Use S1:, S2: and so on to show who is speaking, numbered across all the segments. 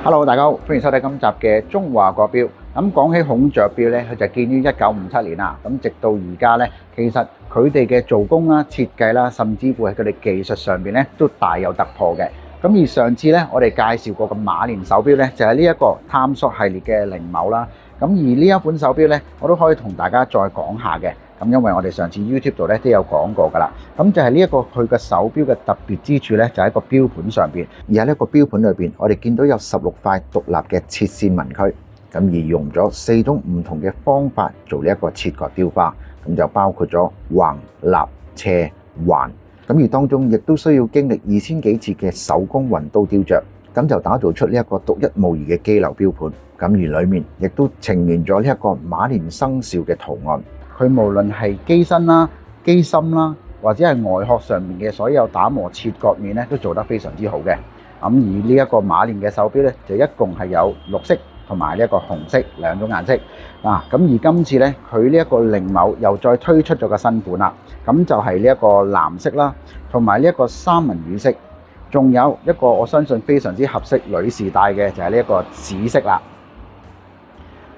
S1: Hello，大家好，歡迎收睇今集嘅中華國標。咁講起孔雀標咧，佢就建於1957年啦。咁直到而家咧，其實佢哋嘅做工啦、設計啦，甚至乎係佢哋技術上邊咧，都大有突破嘅。咁而上次咧，我哋介紹過嘅馬年手錶咧，就係呢一個探索系列嘅靈眸啦。咁而呢一款手錶咧，我都可以同大家再講下嘅。咁因為我哋上次 YouTube 度咧都有講過㗎啦，咁就係呢一個佢嘅手錶嘅特別之處咧，就喺個錶盤上邊，而喺呢個錶盤裏邊，我哋見到有16塊獨立嘅切線紋區，咁而用咗4種唔同嘅方法做呢一個切割雕花，咁就包括咗橫、立、斜、環，咁而當中亦都需要經歷2000幾次嘅手工運刀雕琢，咁就打造出呢一個獨一無二嘅機流錶盤，咁而裡面亦都呈現咗呢一個馬年生肖嘅圖案。佢無論係機身啦、機芯啦，或者係外殼上面嘅所有打磨切割面咧，都做得非常之好嘅。咁而呢一個馬年嘅手錶咧，就一共係有綠色同埋呢一個紅色兩種顏色。嗱，咁而今次咧，佢呢一個靈眸又再推出咗個新款啦。咁就係呢一個藍色啦，同埋呢一個三文魚色，仲有一個我相信非常之合適女士戴嘅，就係呢一個紫色啦。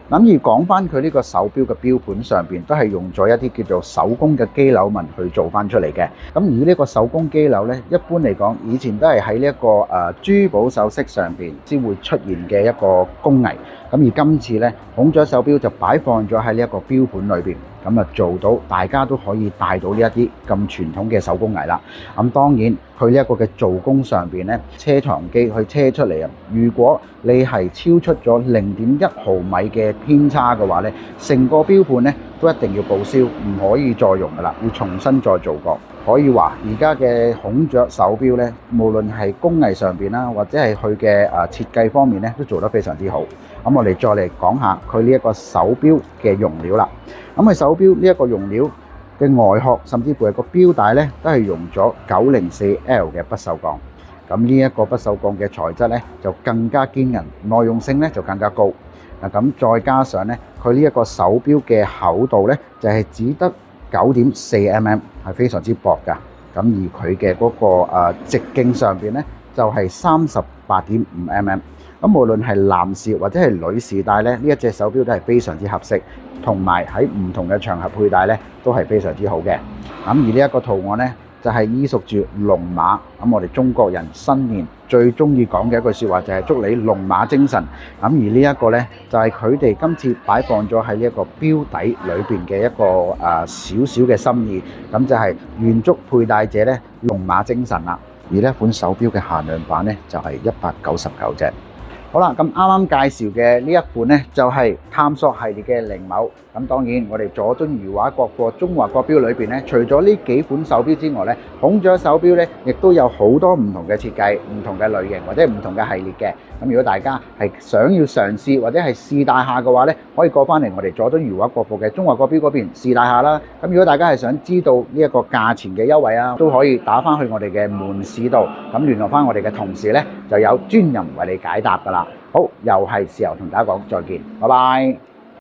S1: 咁而講翻佢呢個手錶嘅錶盤上邊，都係用咗一啲叫做手工嘅機柳紋去做翻出嚟嘅。咁而呢個手工機柳呢，一般嚟講，以前都係喺呢一個珠寶首飾上邊先會出現嘅一個工藝。咁而今次呢，孔雀手錶就擺放咗喺呢一個錶盤裏邊，咁啊做到大家都可以戴到呢一啲咁傳統嘅手工藝啦。咁當然佢呢一個嘅做工上邊呢，車床機去車出嚟啊，如果你係超出咗0.1毫米嘅偏差嘅話呢，成個錶盤呢都一定要報銷，唔可以再用噶啦，要重新再做過。可以話而家嘅孔雀手錶呢，無論係工藝上邊啦，或者係佢嘅設計方面呢，都做得非常之好。咁我哋再嚟講下佢呢一個手錶嘅用料啦。咁佢手錶呢一個用料嘅外殼，甚至乎係個錶帶呢，都係用咗 904L 嘅不鏽鋼。咁呢一個不鏽鋼嘅材質呢，就更加堅韌，耐用性呢就更加高。嗱，咁再加上呢，佢呢一個手錶嘅厚度呢，就係只得9.4mm， 係非常之薄㗎。咁而佢嘅嗰個直徑上邊呢，就係 38.5mm。咁無論係男士或者係女士戴咧，呢一隻手錶都係非常之合適，同埋喺唔同嘅場合佩戴咧都係非常之好嘅。咁而呢一個圖案咧，就係依屬住龍馬。咁我哋中國人新年最中意講嘅一句説話就係祝你龍馬精神。咁而呢一個咧，就係佢哋今次擺放咗喺呢一個錶底裏邊嘅一個少少嘅心意。咁就係願祝佩戴者咧龍馬精神啦。而呢一款手錶嘅限量版咧，就係199隻。好啦，咁啱啱介紹嘅呢一款呢，就係探索系列嘅靈眸。咁當然，我哋佐敦裕華國貨中華國錶裏邊呢，除咗呢幾款手錶之外呢，孔雀手錶呢亦都有好多唔同嘅設計、唔同嘅類型或者唔同嘅系列嘅。咁如果大家係想要嘗試或者係試戴下嘅話呢，可以過翻嚟我哋佐敦裕華國貨嘅中華國錶嗰邊試戴下啦。咁如果大家係想知道呢一個價錢嘅優惠啊，都可以打翻去我哋嘅門市度，咁聯絡翻我哋嘅同事呢，就有專人為你解答㗎啦。好，又係時候同大家講再見，拜拜。